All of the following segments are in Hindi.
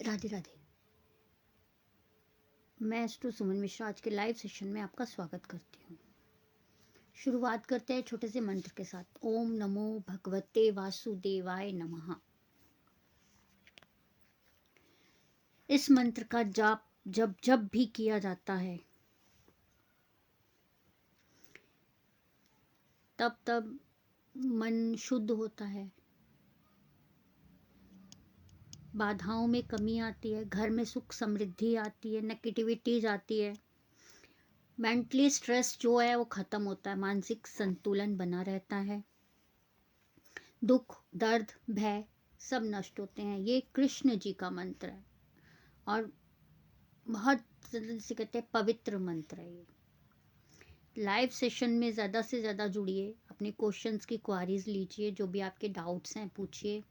राधे राधे। मैं एस्ट्रो सुमन मिश्रा आज के लाइव सेशन में आपका स्वागत करती हूँ। शुरुआत करते हैं छोटे से मंत्र के साथ। ओम नमो भगवते वासुदेवाय नमः। इस मंत्र का जाप जब जब भी किया जाता है तब तब मन शुद्ध होता है, बाधाओं में कमी आती है, घर में सुख समृद्धि आती है, नेगेटिविटी जाती है, मेंटली स्ट्रेस जो है वो खत्म होता है, मानसिक संतुलन बना रहता है, दुख दर्द भय सब नष्ट होते हैं। ये कृष्ण जी का मंत्र है और बहुत से कहते हैं पवित्र मंत्र है। ये लाइव सेशन में ज़्यादा से ज़्यादा जुड़िए, अपने क्वेश्चंस की क्वारीज लीजिए, जो भी आपके डाउट्स हैं पूछिए।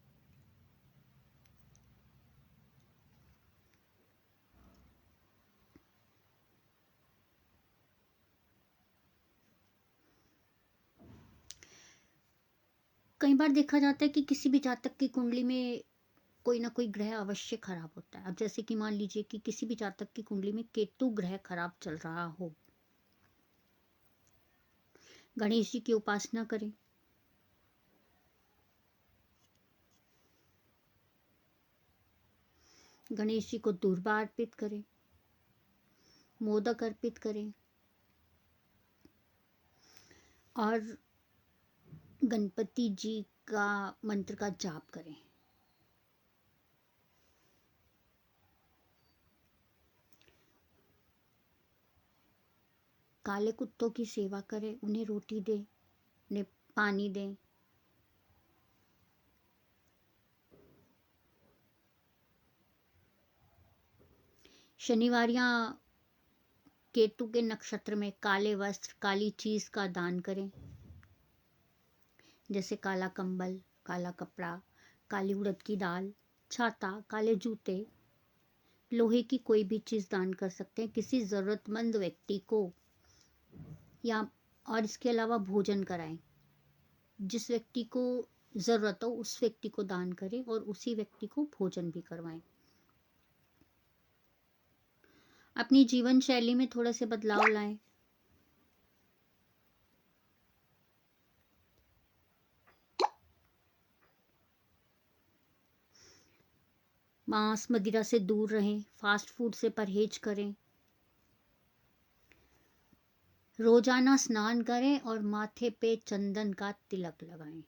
कई बार देखा जाता है कि किसी भी जातक की कुंडली में कोई ना कोई ग्रह अवश्य खराब होता है। अब जैसे कि मान लीजिए कि किसी भी जातक की कुंडली में केतु ग्रह खराब चल रहा हो, गणेश जी की उपासना करें। गणेश जी को दूर्वा अर्पित करें, मोदक अर्पित करें और गणपति जी का मंत्र का जाप करें। काले कुत्तों की सेवा करें, उन्हें रोटी दें, उन्हें पानी दें। शनिवार या केतु के नक्षत्र में काले वस्त्र, काली चीज का दान करें, जैसे काला कंबल, काला कपड़ा, काली उड़द की दाल, छाता, काले जूते, लोहे की कोई भी चीज दान कर सकते हैं किसी जरूरतमंद व्यक्ति को, या और इसके अलावा भोजन कराएं। जिस व्यक्ति को जरूरत हो उस व्यक्ति को दान करें और उसी व्यक्ति को भोजन भी करवाएं। अपनी जीवन शैली में थोड़ा से बदलाव लाएं। मांस मदिरा से दूर रहें, फास्ट फूड से परहेज करें, रोजाना स्नान करें और माथे पे चंदन का तिलक लगाएं।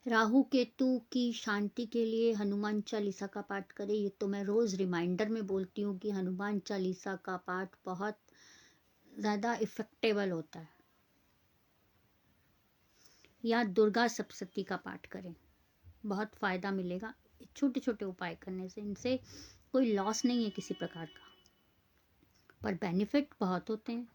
राहु केतु की शांति के लिए हनुमान चालीसा का पाठ करें। ये तो मैं रोज रिमाइंडर में बोलती हूँ कि हनुमान चालीसा का पाठ बहुत ज़्यादा इफेक्टेबल होता है। या दुर्गा सप्तशती का पाठ करें, बहुत फ़ायदा मिलेगा। छोटे छोटे उपाय करने से इनसे कोई लॉस नहीं है किसी प्रकार का, पर बेनिफिट बहुत होते हैं।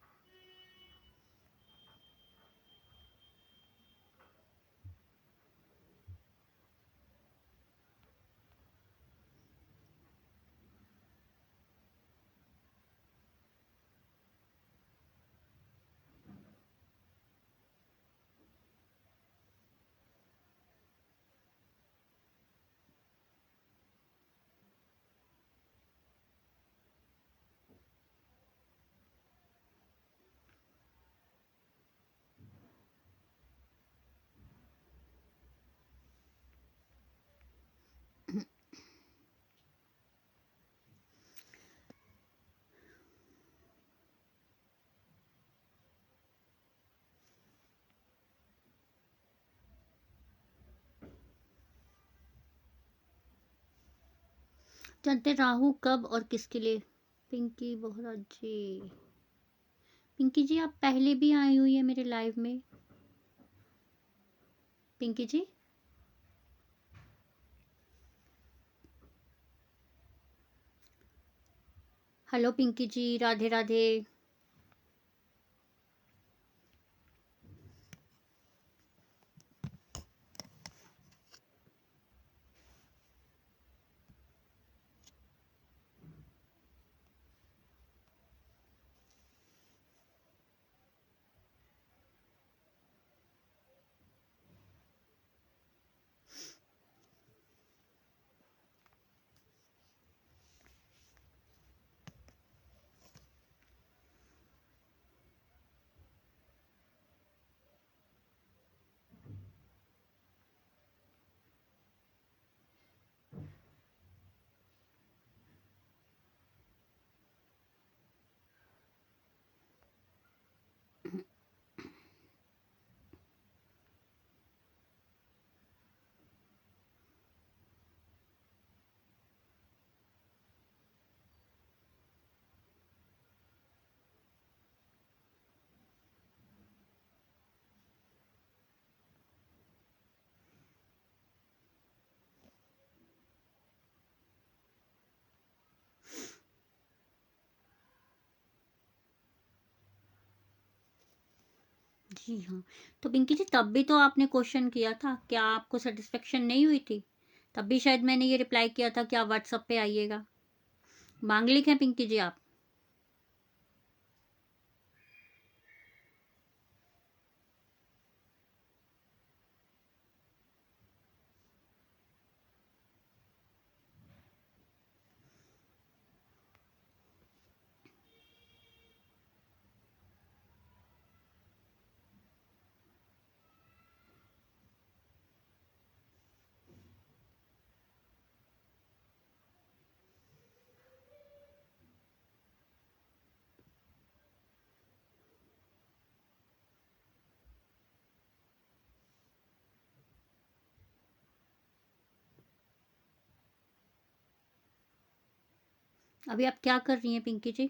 जानते राहु कब और किसके लिए? पिंकी बोहरा जी, पिंकी जी आप पहले भी आई हुई है मेरे लाइव में। पिंकी जी, हेलो पिंकी जी, राधे राधे। जी हाँ। तो पिंकी जी, तब भी तो आपने क्वेश्चन किया था, क्या आपको सेटिस्फेक्शन नहीं हुई थी? तब भी शायद मैंने ये रिप्लाई किया था कि आप व्हाट्सएप पे आइएगा। मांगलिक हैं पिंकी जी आप। अभी आप क्या कर रही हैं पिंकी जी?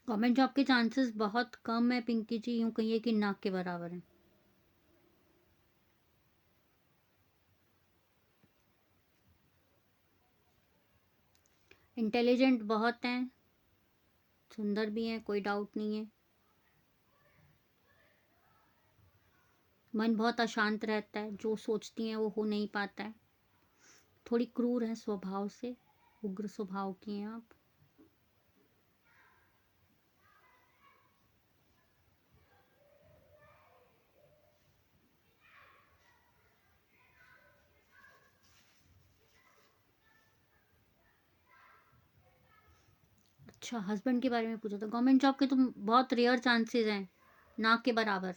गवर्नमेंट जॉब के चांसेस बहुत कम है पिंकी जी, यूं कहिए कि ना के बराबर है। इंटेलिजेंट बहुत हैं, सुंदर भी हैं, कोई डाउट नहीं है। मन बहुत अशांत रहता है, जो सोचती हैं वो हो नहीं पाता है। थोड़ी क्रूर है स्वभाव से, उग्र स्वभाव की हैं आप। अच्छा, हस्बैंड के बारे में पूछा था। गवर्नमेंट जॉब के तो बहुत रेयर चांसेस हैं, ना के बराबर।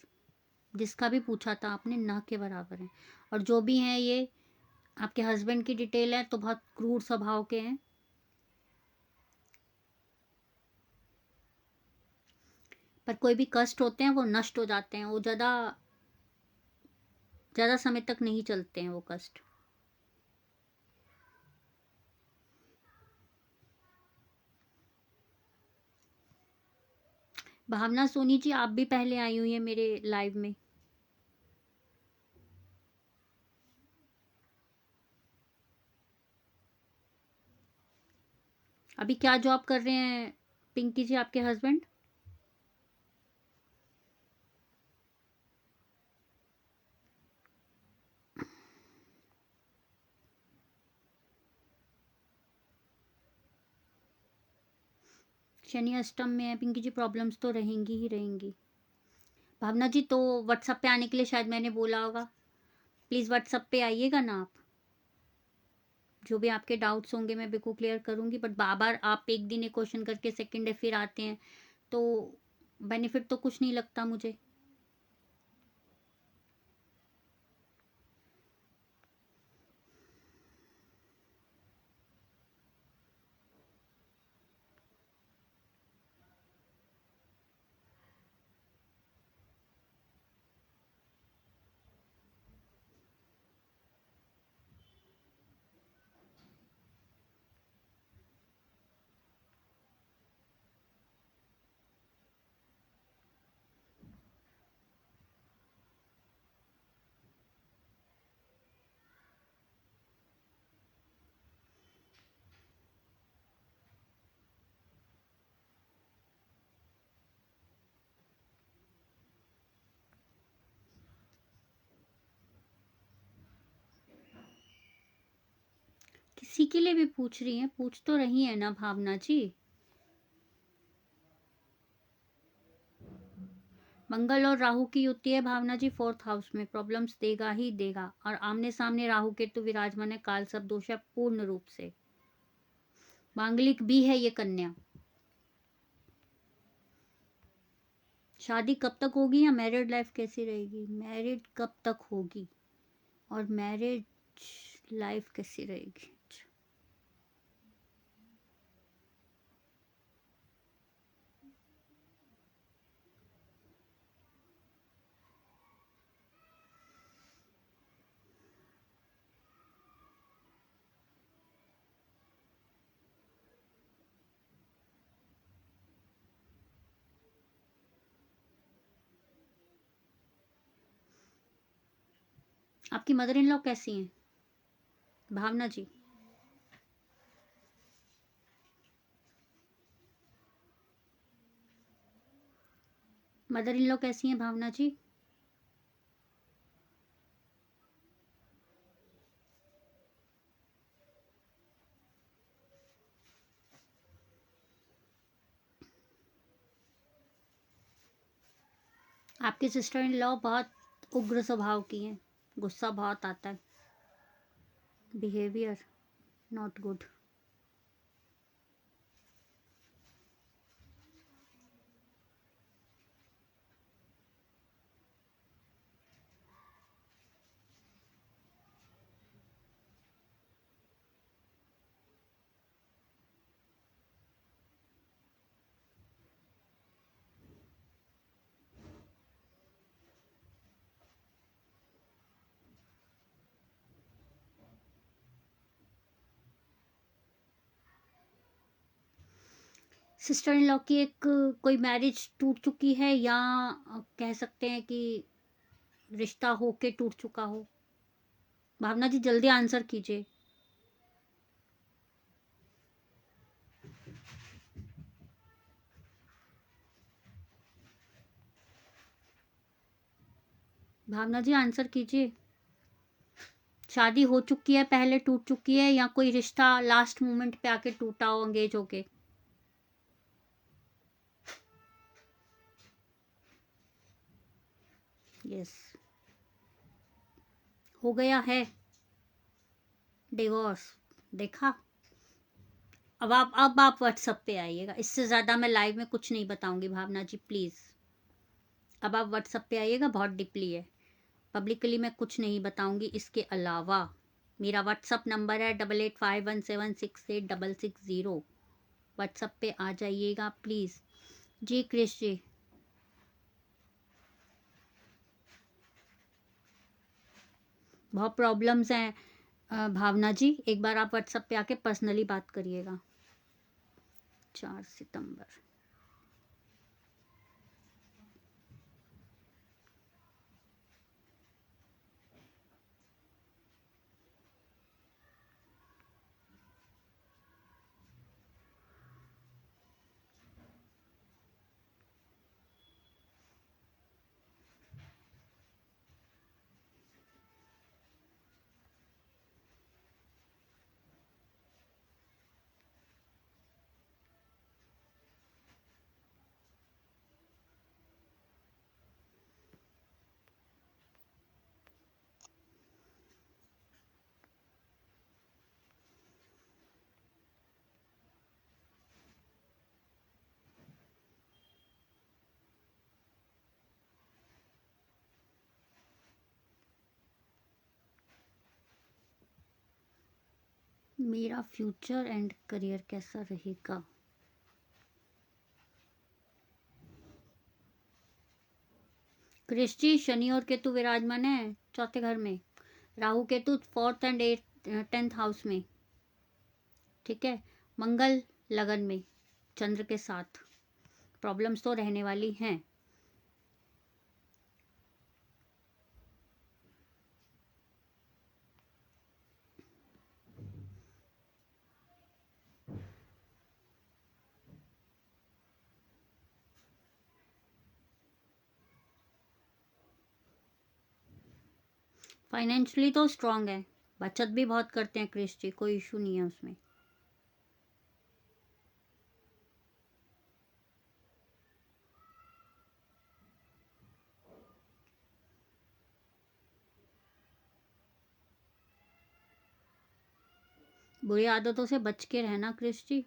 जिसका भी पूछा था आपने, ना के बराबर है। और जो भी हैं ये आपके हस्बैंड की डिटेल है, तो बहुत क्रूर स्वभाव के हैं। पर कोई भी कष्ट होते हैं वो नष्ट हो जाते हैं, वो ज़्यादा ज़्यादा समय तक नहीं चलते हैं वो कष्ट। भावना सोनी जी, आप भी पहले आई हुई हैं मेरे लाइव में। अभी क्या जॉब कर रहे हैं पिंकी जी आपके हस्बैंड? शनि अष्टम में है पिंकी जी, प्रॉब्लम्स तो रहेंगी ही रहेंगी। भावना जी, तो व्हाट्सएप पे आने के लिए शायद मैंने बोला होगा, प्लीज़ व्हाट्सएप पे आइएगा ना आप। जो भी आपके डाउट्स होंगे मैं बिल्कुल क्लियर करूंगी, बट बार बार आप एक दिन एक क्वेश्चन करके सेकंड डे फिर आते हैं, तो बेनिफिट तो कुछ नहीं लगता मुझे। किसी के लिए भी पूछ रही हैं? पूछ तो रही है ना भावना जी। मंगल और राहु की युति है भावना जी, फोर्थ हाउस में प्रॉब्लम्स देगा ही देगा। और आमने सामने राहु केतु विराजमान है, काल सब दोष है पूर्ण रूप से। मांगलिक भी है ये कन्या। शादी कब तक होगी या मैरिड लाइफ कैसी रहेगी? मैरिड कब तक होगी और मैरिज लाइफ कैसी रहेगी? आपकी मदर इन लॉ कैसी हैं भावना जी? मदर इन लॉ कैसी हैं भावना जी? आपकी सिस्टर इन लॉ बहुत उग्र स्वभाव की हैं, गुस्सा बहुत आता है, behaviour not good. Sister in law की एक कोई मैरिज टूट चुकी है या कह सकते हैं कि रिश्ता होके टूट चुका हो? भावना जी जल्दी आंसर कीजिए। भावना जी आंसर कीजिए। शादी हो चुकी है, पहले टूट चुकी है, या कोई रिश्ता लास्ट मोमेंट पे आके टूटा हो एंगेज होके? यस, हो गया है डिवोर्स। देखा? अब आप व्हाट्सएप पे आइएगा, इससे ज़्यादा मैं लाइव में कुछ नहीं बताऊंगी भावना जी, प्लीज़। अब आप व्हाट्सएप पे आइएगा, बहुत डीपली है, पब्लिकली मैं कुछ नहीं बताऊंगी इसके अलावा। मेरा व्हाट्सअप नंबर है 8851768660। व्हाट्सएप पे आ जाइएगा प्लीज़। जी क्रिश जी। बहुत प्रॉब्लम्स हैं भावना जी, एक बार आप व्हाट्सएप पे आके पर्सनली बात करिएगा। 4 सितंबर। मेरा फ्यूचर एंड करियर कैसा रहेगा? क्रिश जी, शनि और केतु विराजमान है चौथे घर में, Rahu Ketu 4th and 10th house में, ठीक है। मंगल लगन में चंद्र के साथ, प्रॉब्लम्स तो रहने वाली हैं। फाइनेंशियली तो स्ट्रांग है, बचत भी बहुत करते हैं क्रिश जी, कोई इशू नहीं है उसमें। बुरी आदतों से बच के रहना क्रिश जी।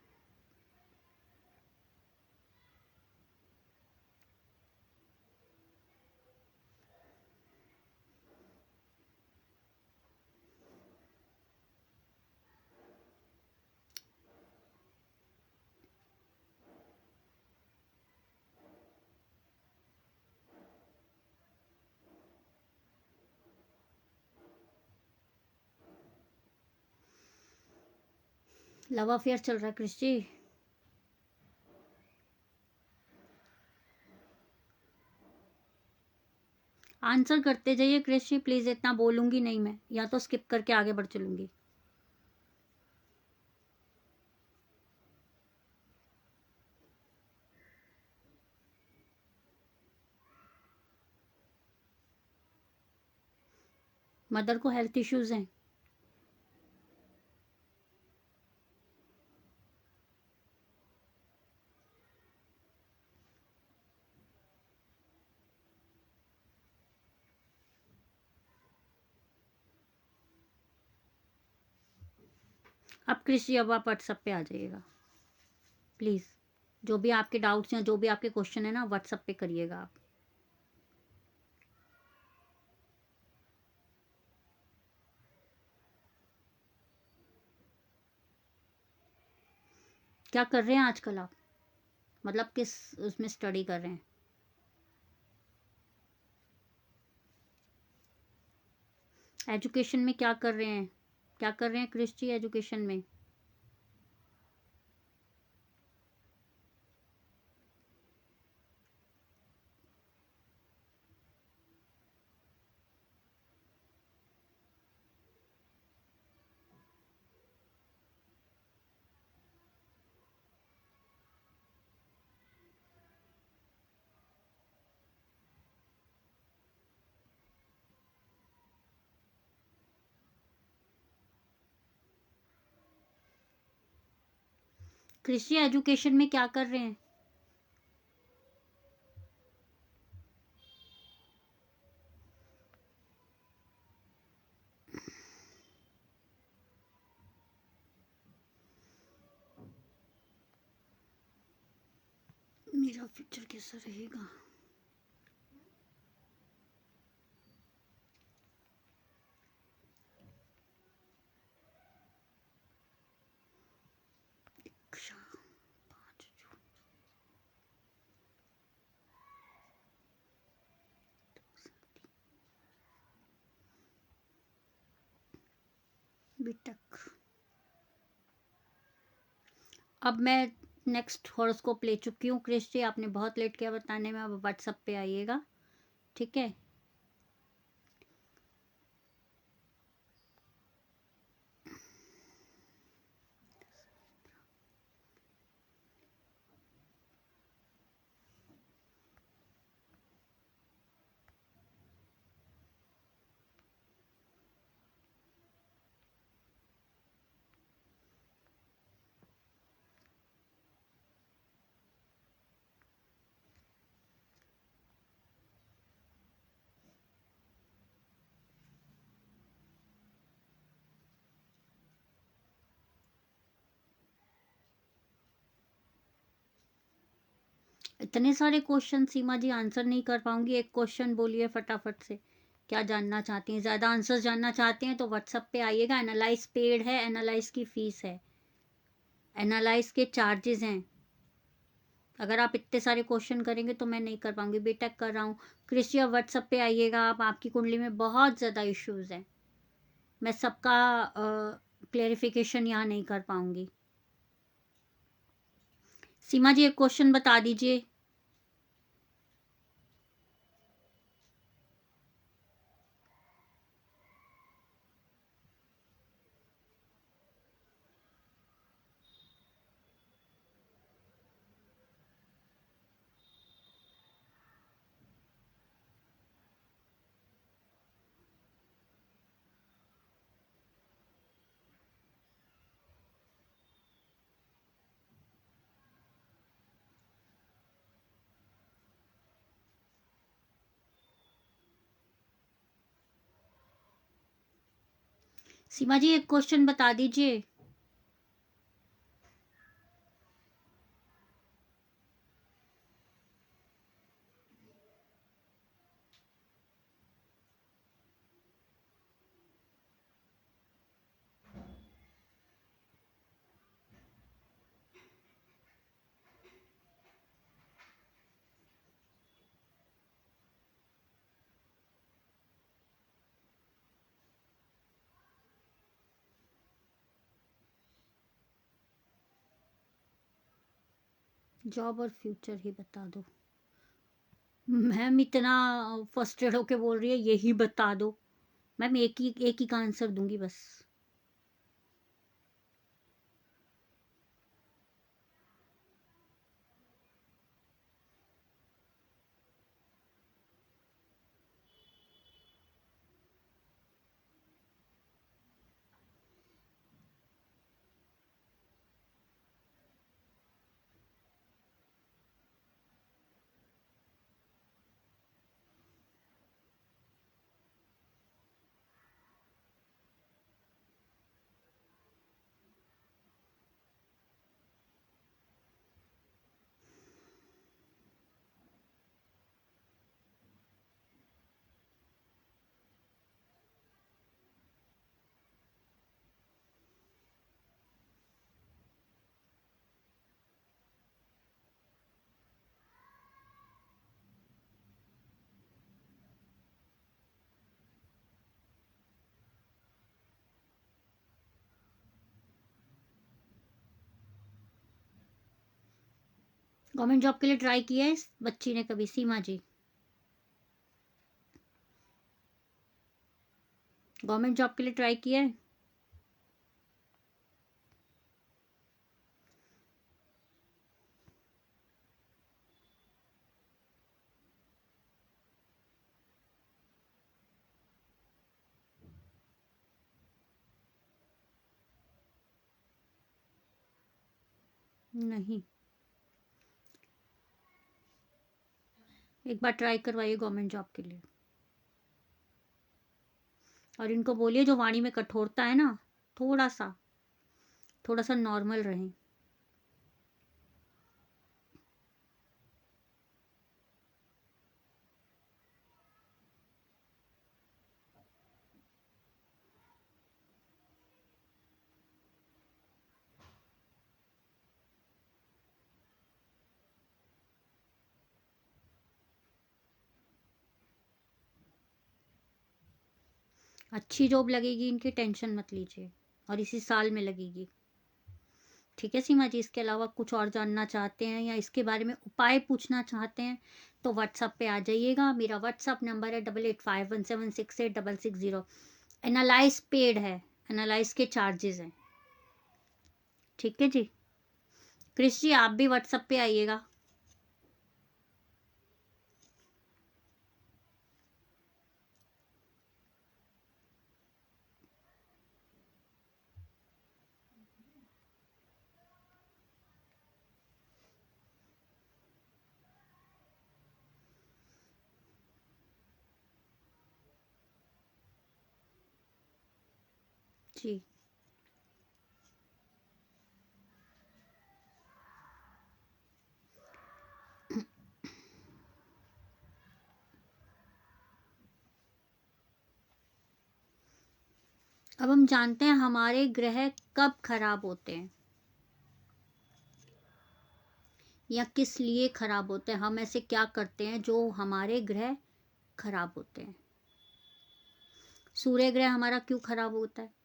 लव अफेयर चल रहा है क्रिश जी। आंसर करते जाइए कृषि, प्लीज, इतना बोलूंगी नहीं मैं, या तो स्किप करके आगे बढ़ चलूंगी। मदर को हेल्थ इश्यूज हैं? अब कृषि, अब आप व्हाट्सएप पे आ जाइएगा प्लीज। जो भी आपके डाउट्स हैं, जो भी आपके क्वेश्चन है ना, व्हाट्सएप पे करिएगा आप। क्या कर रहे हैं आजकल आप? मतलब किस उसमें स्टडी कर रहे हैं? एजुकेशन में क्या कर रहे हैं? क्या कर रहे हैं क्रिस्टी एजुकेशन में? कृषि एजुकेशन में क्या कर रहे हैं? मेरा फ्यूचर कैसा रहेगा? अच्छा, 5 जून। बीटेक। अब मैं नेक्स्ट हॉरोस्कोप ले चुकी हूँ क्रिस्टी, आपने बहुत लेट किया बताने में, अब व्हाट्सएप पे आइएगा, ठीक है? इतने सारे क्वेश्चन सीमा जी, आंसर नहीं कर पाऊंगी। एक क्वेश्चन बोलिए फटाफट से, क्या जानना चाहती हैं? ज़्यादा आंसर्स जानना चाहते हैं तो व्हाट्सएप पे आइएगा। एनालाइज पेड है, एनालाइज की फीस है, एनालाइज के चार्जेस हैं। अगर आप इतने सारे क्वेश्चन करेंगे तो मैं नहीं कर पाऊंगी। बीटेक कर रहा हूँ कृषि, अब व्हाट्सएप पे आइएगा आप। आपकी कुंडली में बहुत ज़्यादा इश्यूज हैं, मैं सबका क्लेरिफिकेशन यहाँ नहीं कर पाऊंगी। सीमा जी एक क्वेश्चन बता दीजिए। सीमा जी एक क्वेश्चन बता दीजिए। जॉब और फ्यूचर ही बता दो। मैम इतना फ्रस्ट्रेट होके बोल रही है यही बता दो। मैम एक ही का आंसर दूंगी बस। गवर्नमेंट जॉब के लिए ट्राई किया है इस बच्ची ने कभी, सीमा जी? गवर्नमेंट जॉब के लिए ट्राई किया है? नहीं। एक बार ट्राई करवाइए गवर्नमेंट जॉब के लिए। और इनको बोलिए जो वाणी में कठोरता है ना, थोड़ा सा थोड़ा सा नॉर्मल रहें। अच्छी जॉब लगेगी इनकी, टेंशन मत लीजिए, और इसी साल में लगेगी। ठीक है सीमा जी, इसके अलावा कुछ और जानना चाहते हैं या इसके बारे में उपाय पूछना चाहते हैं तो व्हाट्सएप पे आ जाइएगा। मेरा व्हाट्सएप नंबर है 8851768660। एनालाइज पेड है, एनालाइज के चार्जेस हैं। ठीक है जी। क्रिश जी आप भी व्हाट्सएप पे आइएगा। जी। अब हम जानते हैं हमारे ग्रह कब खराब होते हैं या किस लिए खराब होते हैं, हम ऐसे क्या करते हैं जो हमारे ग्रह खराब होते हैं। सूर्य ग्रह हमारा क्यों खराब होता है?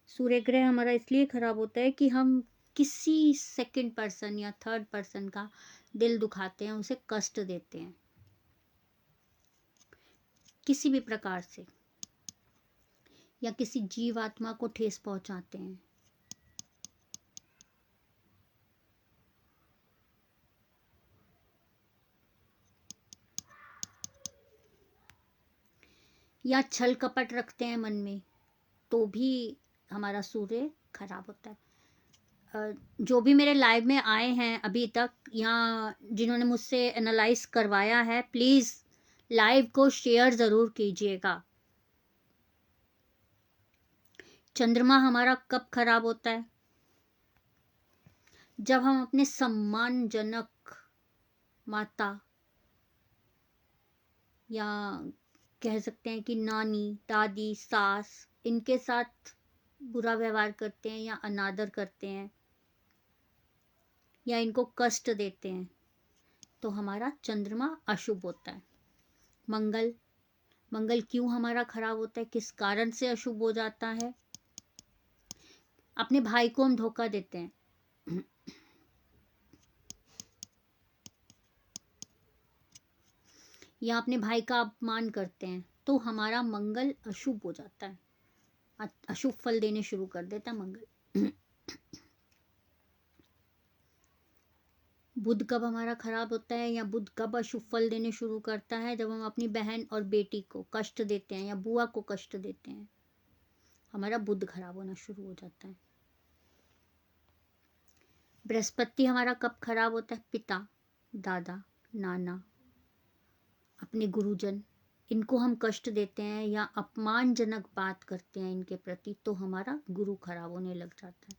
सूर्य ग्रह हमारा इसलिए खराब होता है कि हम किसी सेकंड पर्सन या थर्ड पर्सन का दिल दुखाते हैं, उसे कष्ट देते हैं किसी भी प्रकार से, या किसी जीवात्मा को ठेस पहुंचाते हैं। या छल कपट रखते हैं मन में, तो भी हमारा सूर्य खराब होता है। जो भी मेरे लाइव में आए हैं अभी तक, या जिन्होंने मुझसे एनालाइज करवाया है, प्लीज लाइव को शेयर जरूर कीजिएगा। चंद्रमा हमारा कब खराब होता है? जब हम अपने सम्मानजनक माता, या कह सकते हैं कि नानी, दादी, सास, इनके साथ बुरा व्यवहार करते हैं या अनादर करते हैं या इनको कष्ट देते हैं, तो हमारा चंद्रमा अशुभ होता है। मंगल, मंगल क्यों हमारा खराब होता है, किस कारण से अशुभ हो जाता है? अपने भाई को हम धोखा देते हैं। या अपने भाई का अपमान करते हैं तो हमारा मंगल अशुभ हो जाता है, अशुभ फल देने शुरू कर देता है मंगल। बुध कब हमारा खराब होता है या बुध कब अशुभ फल देने शुरू करता है? जब हम अपनी बहन और बेटी को कष्ट देते हैं या बुआ को कष्ट देते हैं, हमारा बुध खराब होना शुरू हो जाता है। बृहस्पति हमारा कब खराब होता है? पिता, दादा, नाना, अपने गुरुजन, इनको हम कष्ट देते हैं या अपमानजनक बात करते हैं इनके प्रति, तो हमारा गुरु खराब होने लग जाता है।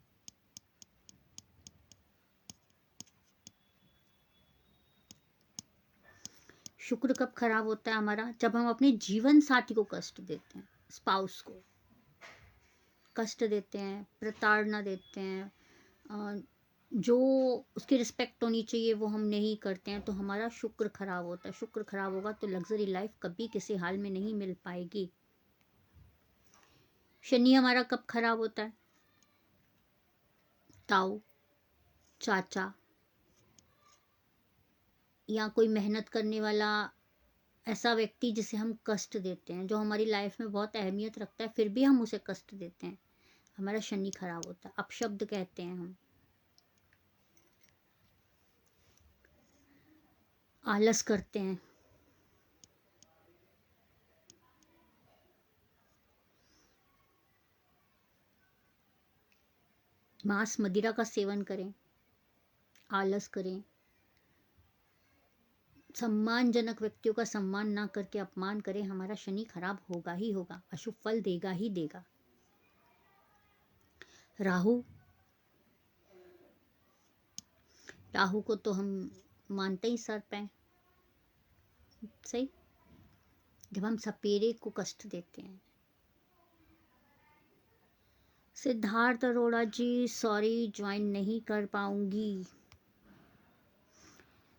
शुक्र कब खराब होता है हमारा? जब हम अपने जीवन साथी को कष्ट देते हैं, स्पाउस को कष्ट देते हैं, प्रताड़ना देते हैं, जो उसकी रिस्पेक्ट होनी चाहिए वो हम नहीं करते हैं, तो हमारा शुक्र खराब होता है। शुक्र खराब होगा तो लग्जरी लाइफ कभी किसी हाल में नहीं मिल पाएगी। शनि हमारा कब खराब होता है? ताऊ, चाचा या कोई मेहनत करने वाला ऐसा व्यक्ति जिसे हम कष्ट देते हैं, जो हमारी लाइफ में बहुत अहमियत रखता है, फिर भी हम उसे कष्ट देते हैं, हमारा शनि खराब होता है। अपशब्द कहते हैं हम, आलस करते हैं, मांस मदिरा का सेवन करें, आलस करें, सम्मानजनक व्यक्तियों का सम्मान ना करके अपमान करें, हमारा शनि खराब होगा ही होगा, अशुभ फल देगा ही देगा। राहु, राहु को तो हम मानते ही सर्प हैं, सही, जब हम सपेरे को कष्ट देते हैं। सिद्धार्थ अरोड़ा जी, सॉरी ज्वाइन नहीं कर पाऊंगी।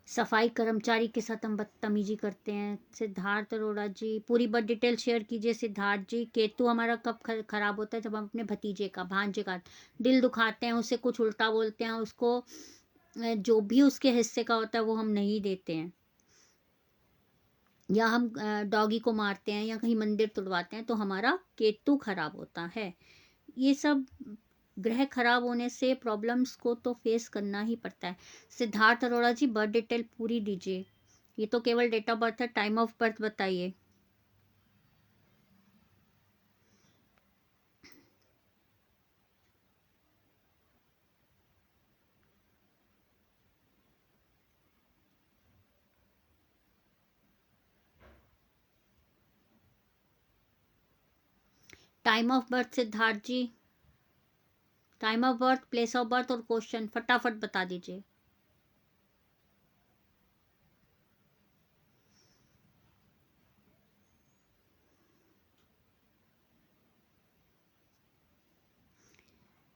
सफाई कर्मचारी के साथ हम बदतमीजी करते हैं। सिद्धार्थ अरोड़ा जी, पूरी बात डिटेल शेयर कीजिए। सिद्धार्थ जी, केतु हमारा कब खराब होता है? जब हम अपने भतीजे का, भांजे का दिल दुखाते हैं, उसे कुछ उल्टा बोलते हैं, उसको जो भी उसके हिस्से का होता है वो हम नहीं देते हैं, या हम डॉगी को मारते हैं या कहीं मंदिर तुड़वाते हैं, तो हमारा केतु खराब होता है। ये सब ग्रह खराब होने से प्रॉब्लम्स को तो फेस करना ही पड़ता है। सिद्धार्थ अरोड़ा जी, बर्थ डिटेल पूरी दीजिए। ये तो केवल डेट ऑफ बर्थ है, टाइम ऑफ बर्थ बताइए। Time of birth Siddharth ji, time of birth, place of birth और क्वेश्चन फटाफट बता दीजिए।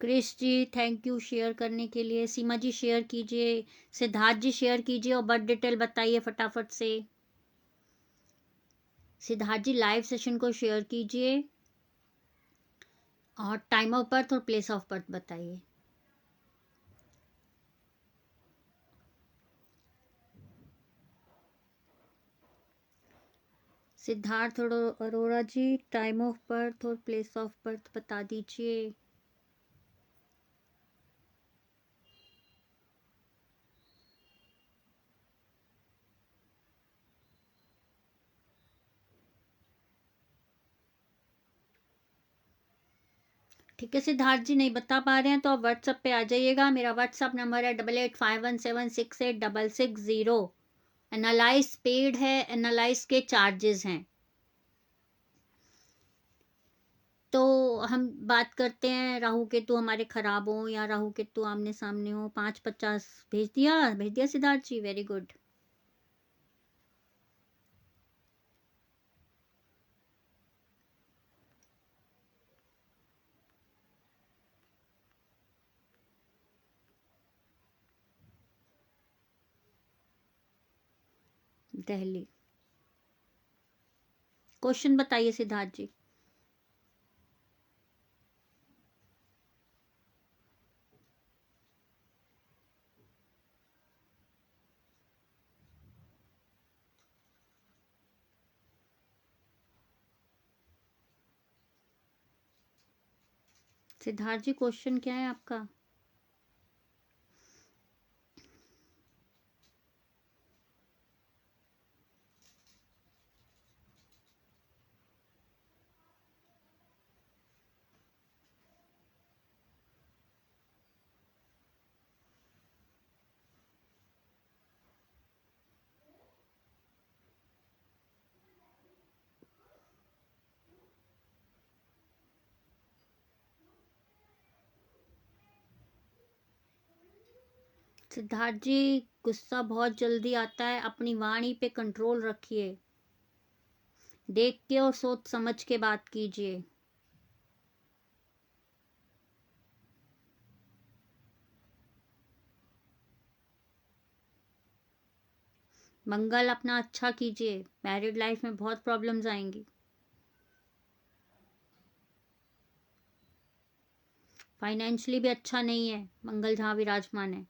Krish ji, thank you share करने के लिए। सीमा जी शेयर कीजिए, सिद्धार्थ जी शेयर कीजिए और बर्थ डिटेल बताइए फटाफट से। सिद्धार्थ जी लाइव सेशन को शेयर कीजिए और टाइम ऑफ बर्थ और प्लेस ऑफ बर्थ बताइए। सिद्धार्थ अरोड़ा जी, टाइम ऑफ बर्थ और प्लेस ऑफ बर्थ बता दीजिए। ठीक है सिद्धार्थ जी, नहीं बता पा रहे हैं तो आप व्हाट्सएप पे आ जाइएगा। मेरा व्हाट्सएप नंबर है 8851766660। एनालाइज पेड है, एनालाइज के चार्जेस हैं। तो हम बात करते हैं, राहु केतु हमारे खराब हो या राहु केतु आमने सामने हो। 550 भेज दिया, भेज दिया सिद्धार्थ जी, वेरी गुड। दिल्ली, क्वेश्चन बताइए सिद्धार्थ जी। सिद्धार्थ जी, क्वेश्चन क्या है आपका? सिद्धार्थ जी, गुस्सा बहुत जल्दी आता है, अपनी वाणी पे कंट्रोल रखिए, देख के और सोच समझ के बात कीजिए। मंगल अपना अच्छा कीजिए, मैरिड लाइफ में बहुत प्रॉब्लम्स आएंगी। फाइनेंशियली भी अच्छा नहीं है, मंगल जहाँ विराजमान है।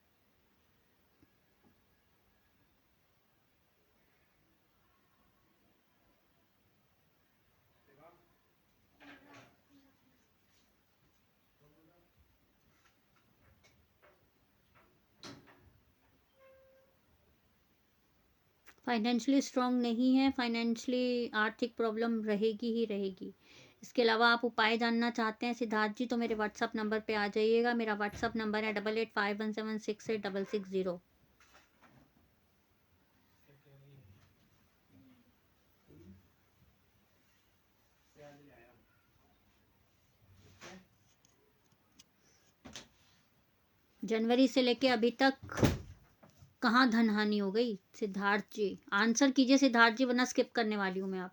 फाइनेंशियली स्ट्रांग नहीं है, फाइनेंशियली आर्थिक प्रॉब्लम रहेगी ही रहेगी। इसके अलावा आप उपाय जानना चाहते हैं सिद्धार्थ जी, तो मेरे व्हाट्सअप नंबर पे आ जाइएगा। मेरा व्हाट्सअप नंबर है 8851768660। जनवरी से लेके अभी तक कहाँ धन हानि हो गई सिद्धार्थ जी? आंसर कीजिए सिद्धार्थ जी, वरना स्किप करने वाली हूँ मैं। आप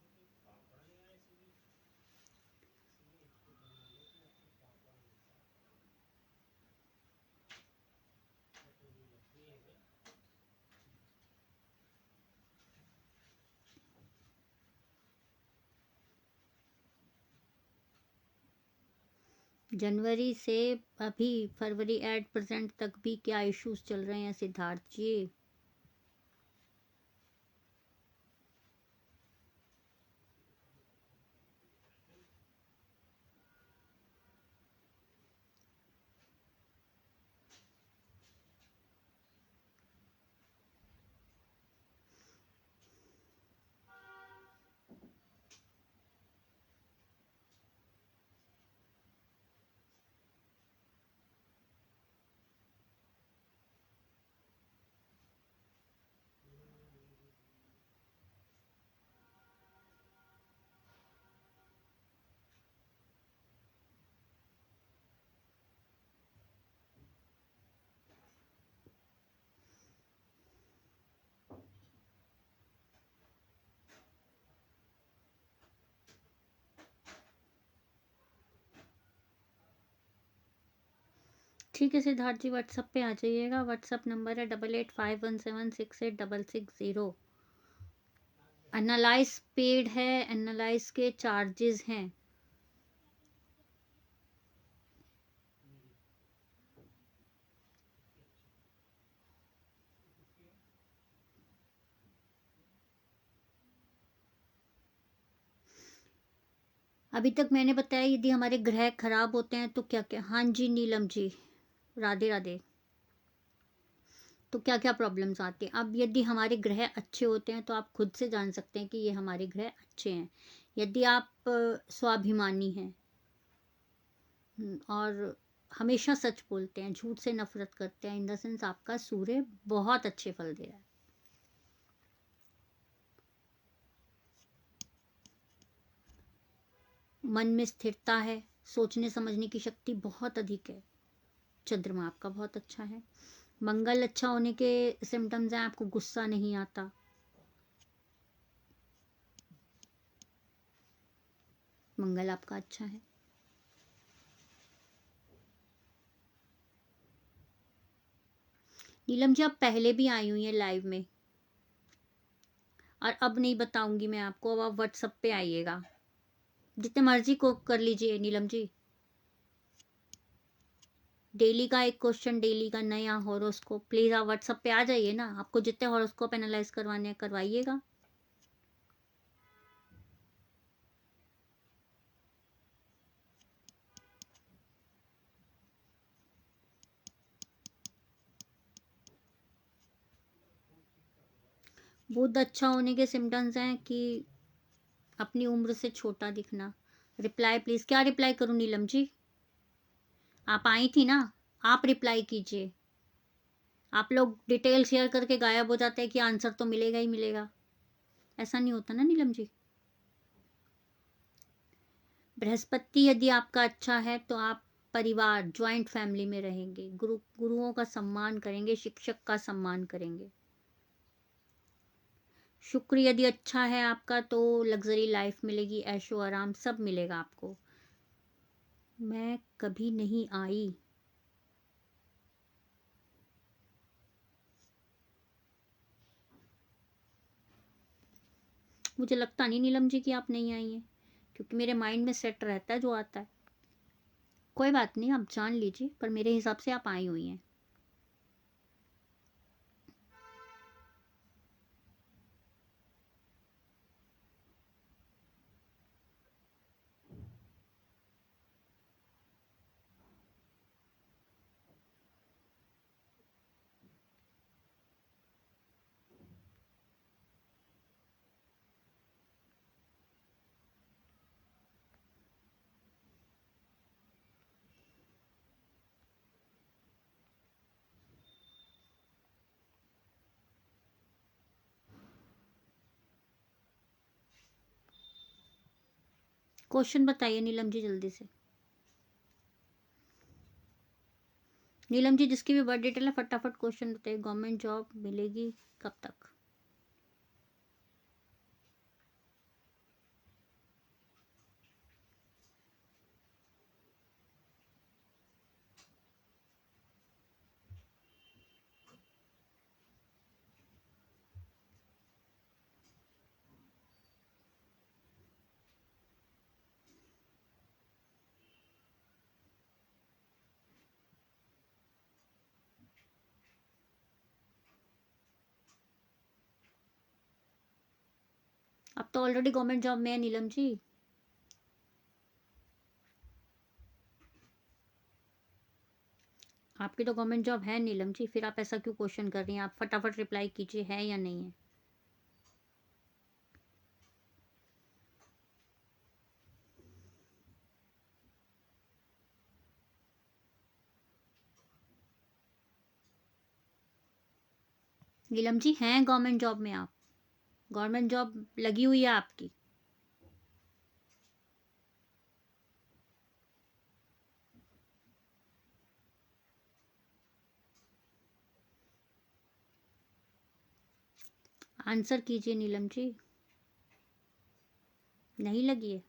जनवरी से अभी फरवरी एट प्रेजेंट तक भी क्या इश्यूज चल रहे हैं सिद्धार्थ जी? ठीक है सिद्धार्थ जी, व्हाट्सअप पे आ जाइएगा। व्हाट्सअप नंबर है 8851768660। एनालाइज पेड है, एनालाइज के चार्जेस हैं। अभी तक मैंने बताया, यदि हमारे ग्रह खराब होते हैं तो क्या क्या। हाँ जी नीलम जी, राधे राधे। तो क्या क्या प्रॉब्लम्स आती हैं? अब यदि हमारे ग्रह अच्छे होते हैं तो आप खुद से जान सकते हैं कि ये हमारे ग्रह अच्छे हैं। यदि आप स्वाभिमानी हैं, और हमेशा सच बोलते हैं, झूठ से नफरत करते हैं, इन द सेंस आपका सूर्य बहुत अच्छे फल दे रहा है। मन में स्थिरता है, सोचने समझने की शक्ति बहुत अधिक है। चंद्रमा आपका बहुत अच्छा है। मंगल अच्छा होने के सिम्टम्स हैं, आपको गुस्सा नहीं आता। मंगल आपका अच्छा है। नीलम जी, आप पहले भी आई हुई हैं लाइव में, और अब नहीं बताऊंगी मैं आपको। अब आप व्हाट्सएप पे आइएगा, जितने मर्जी को कर लीजिए नीलम जी। डेली का एक क्वेश्चन, डेली का नया हॉरोस्कोप, प्लीज आप व्हाट्सएप पे आ जाइए ना। आपको जितने हॉरोस्कोप एनालाइज करवाने हैं करवाइएगा। बुध अच्छा होने के सिम्टम्स हैं कि अपनी उम्र से छोटा दिखना। रिप्लाई प्लीज, क्या रिप्लाई करूं नीलम जी? आप आई थी ना, आप रिप्लाई कीजिए। आप लोग डिटेल शेयर करके गायब हो जाते हैं कि आंसर तो मिलेगा ही मिलेगा। ऐसा नहीं होता ना नीलम जी। बृहस्पति यदि आपका अच्छा है तो आप परिवार, ज्वाइंट फैमिली में रहेंगे, गुरुओं का सम्मान करेंगे, शिक्षक का सम्मान करेंगे। शुक्र यदि अच्छा है आपका तो लग्जरी लाइफ मिलेगी, ऐशो आराम सब मिलेगा आपको। मैं कभी नहीं आई, मुझे लगता नहीं नीलम जी कि आप नहीं आई हैं, क्योंकि मेरे माइंड में सेट रहता है जो आता है। कोई बात नहीं, आप जान लीजिए, पर मेरे हिसाब से आप आई हुई हैं। क्वेश्चन बताइए नीलम जी जल्दी से। नीलम जी जिसकी भी बर्थ डिटेल है फटाफट क्वेश्चन बताइए। गवर्नमेंट जॉब मिलेगी कब तक? अब तो ऑलरेडी गवर्नमेंट जॉब में है नीलम जी। आपकी तो गवर्नमेंट जॉब है नीलम जी, फिर आप ऐसा क्यों क्वेश्चन कर रही हैं? आप फटाफट रिप्लाई कीजिए, है या नहीं है। नीलम जी हैं गवर्नमेंट जॉब में आप? गवर्नमेंट जॉब लगी हुई है आपकी? आंसर कीजिए नीलम जी। नहीं लगी है?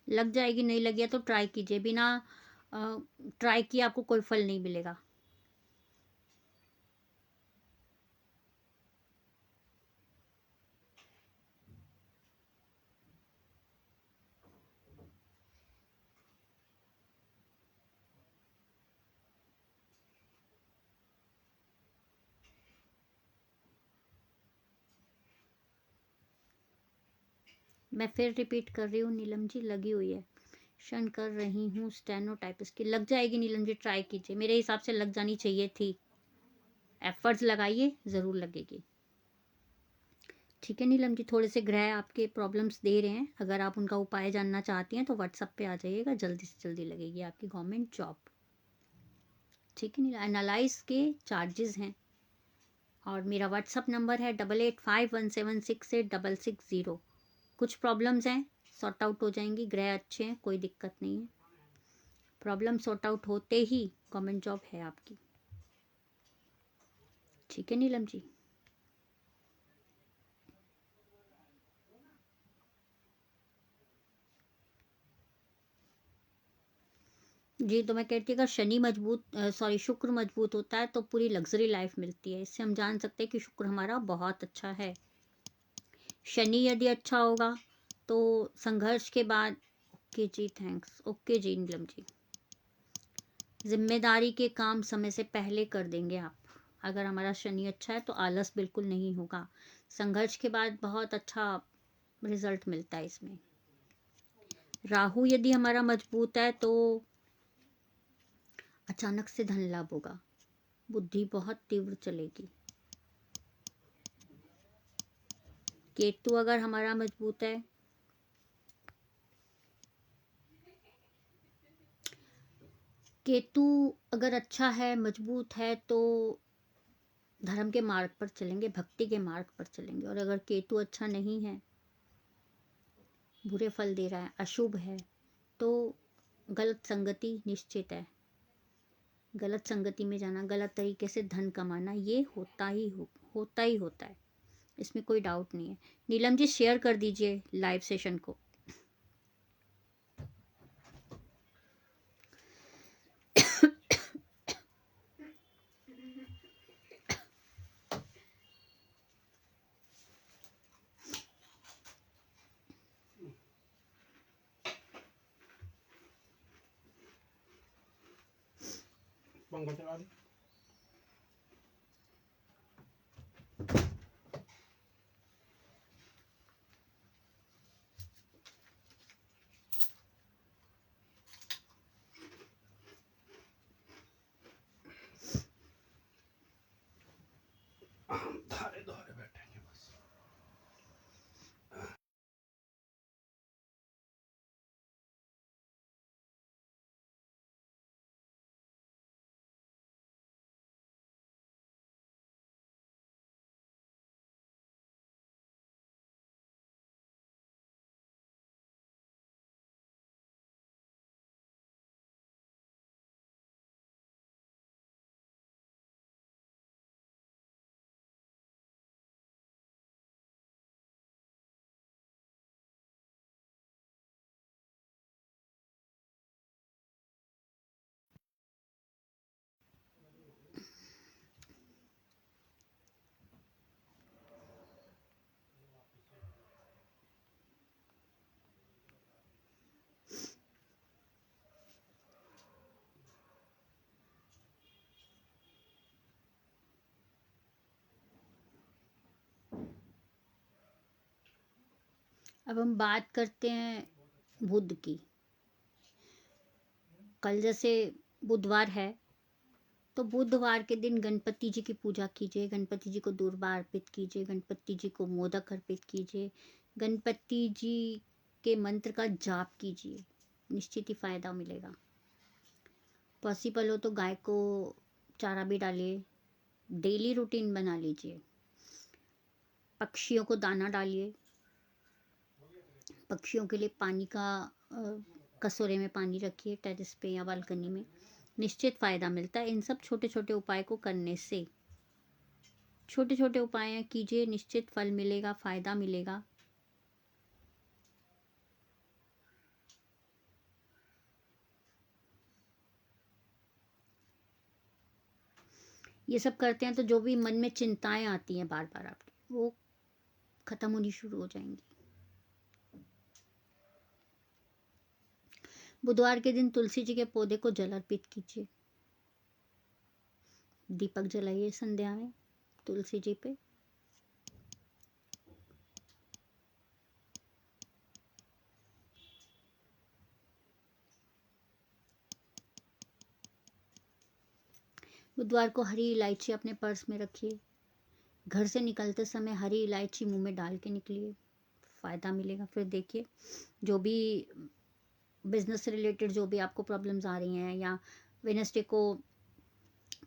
लग जाएगी, नहीं लगी है तो ट्राई कीजिए। बिना ट्राई किए आपको कोई फल नहीं मिलेगा। मैं फिर रिपीट कर रही हूँ नीलम जी, लगी हुई है। शन कर रही हूँ स्टेनो टाइपिस्ट की। लग जाएगी नीलम जी, ट्राई कीजिए, मेरे हिसाब से लग जानी चाहिए थी। एफर्ट्स लगाइए, ज़रूर लगेगी। ठीक है नीलम जी, थोड़े से ग्रह आपके प्रॉब्लम्स दे रहे हैं, अगर आप उनका उपाय जानना चाहती हैं तो व्हाट्सएप पे आ जाइएगा, जल्दी से जल्दी लगेगी आपकी गवर्नमेंट जॉब। ठीक है नीलम, एनालाइज के चार्जेस हैं, और मेरा व्हाट्सअप नंबर है 8851768660। कुछ प्रॉब्लम्स हैं, सॉर्ट आउट हो जाएंगी, ग्रह अच्छे हैं, कोई दिक्कत नहीं है। प्रॉब्लम सॉर्ट आउट होते ही गवर्नमेंट जॉब है आपकी। ठीक है नीलम जी। जी, तो मैं कहती हूँ अगर शनि मजबूत, सॉरी, शुक्र मजबूत होता है तो पूरी लग्जरी लाइफ मिलती है। इससे हम जान सकते हैं कि शुक्र हमारा बहुत अच्छा है। शनि यदि अच्छा होगा तो संघर्ष के बाद, ओके जी, थैंक्स, ओके जी नीलम जी, जिम्मेदारी के काम समय से पहले कर देंगे आप। अगर हमारा शनि अच्छा है तो आलस बिल्कुल नहीं होगा। संघर्ष के बाद बहुत अच्छा रिजल्ट मिलता है इसमें। राहु यदि हमारा मजबूत है तो अचानक से धन लाभ होगा, बुद्धि बहुत तीव्र चलेगी। केतु अगर हमारा मजबूत है, केतु अगर अच्छा है, मजबूत है, तो धर्म के मार्ग पर चलेंगे, भक्ति के मार्ग पर चलेंगे। और अगर केतु अच्छा नहीं है, बुरे फल दे रहा है, अशुभ है, तो गलत संगति निश्चित है। गलत संगति में जाना, गलत तरीके से धन कमाना, ये होता ही होता है, इसमें कोई डाउट नहीं है। नीलम जी शेयर कर दीजिए लाइव सेशन को। पंखा चला दे। धारे धारे बैठेंगे बस। अब हम बात करते हैं बुध की। कल जैसे बुधवार है, तो बुधवार के दिन गणपति जी की पूजा कीजिए, गणपति जी को दूर्वा अर्पित कीजिए, गणपति जी को मोदक अर्पित कीजिए, गणपति जी के मंत्र का जाप कीजिए, निश्चित ही फायदा मिलेगा। पॉसिबल हो तो गाय को चारा भी डालिए, डेली रूटीन बना लीजिए। पक्षियों को दाना डालिए, पक्षियों के लिए पानी का कटोरे में पानी रखिए टेरेस पे या बालकनी में, निश्चित फ़ायदा मिलता है इन सब छोटे छोटे उपाय को करने से। छोटे छोटे उपाय कीजिए, निश्चित फल मिलेगा, फ़ायदा मिलेगा। ये सब करते हैं तो जो भी मन में चिंताएं आती हैं बार बार आपकी, वो ख़त्म होनी शुरू हो जाएंगी। बुधवार के दिन तुलसी जी के पौधे को जल अर्पित कीजिए, दीपक जलाइए संध्या में तुलसी जी पे। बुधवार को हरी इलायची अपने पर्स में रखिए, घर से निकलते समय हरी इलायची मुंह में डाल के निकलिए, फ़ायदा मिलेगा। फिर देखिए, जो भी बिजनेस से रिलेटेड जो भी आपको प्रॉब्लम्स आ रही हैं, या वेडनेसडे को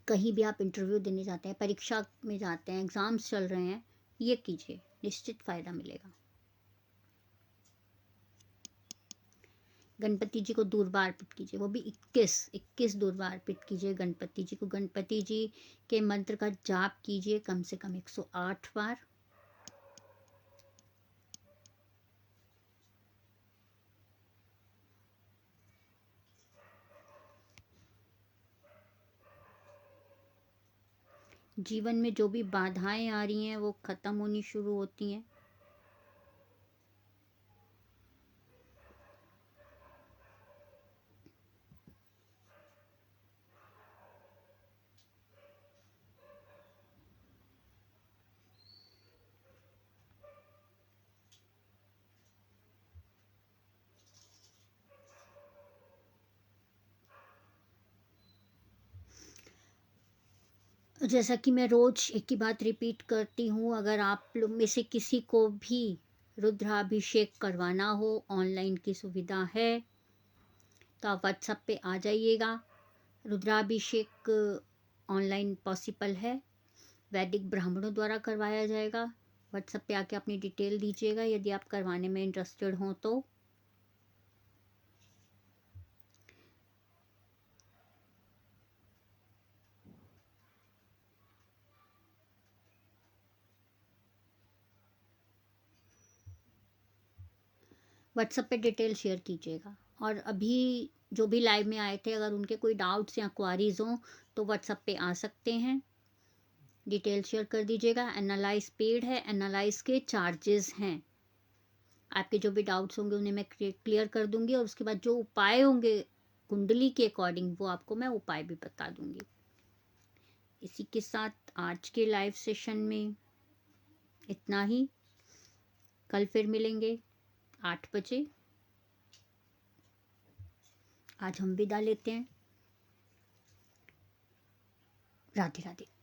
कहीं भी आप इंटरव्यू देने जाते हैं, परीक्षा में जाते हैं, एग्ज़ाम्स चल रहे हैं, ये कीजिए, निश्चित फ़ायदा मिलेगा। गणपति जी को दूर्वा अर्पित कीजिए, वो भी 21 दूर्वा अर्पित कीजिए गणपति जी को। गणपति जी के मंत्र का जाप कीजिए कम से कम 108 बार। जीवन में जो भी बाधाएं आ रही हैं वो ख़त्म होनी शुरू होती हैं। जैसा कि मैं रोज़ एक ही बात रिपीट करती हूँ, अगर आप लोग में से किसी को भी रुद्राभिषेक करवाना हो, ऑनलाइन की सुविधा है, तो आप व्हाट्सएप पे आ जाइएगा। रुद्राभिषेक ऑनलाइन पॉसिबल है, वैदिक ब्राह्मणों द्वारा करवाया जाएगा। व्हाट्सएप पे आके अपनी डिटेल दीजिएगा यदि आप करवाने में इंटरेस्टेड हों तो। व्हाट्सएप पे डिटेल शेयर कीजिएगा। और अभी जो भी लाइव में आए थे, अगर उनके कोई डाउट्स या क्वारीज हों तो व्हाट्सएप पे आ सकते हैं, डिटेल शेयर कर दीजिएगा। एनालाइज पेड है, एनालाइज के चार्जेस हैं। आपके जो भी डाउट्स होंगे उन्हें मैं क्लियर कर दूंगी, और उसके बाद जो उपाय होंगे कुंडली के अकॉर्डिंग, वो आपको मैं उपाय भी बता दूंगी। इसी के साथ आज के लाइव सेशन में इतना ही। कल फिर मिलेंगे 8 बजे। आज हम विदा लेते हैं। राधे राधे।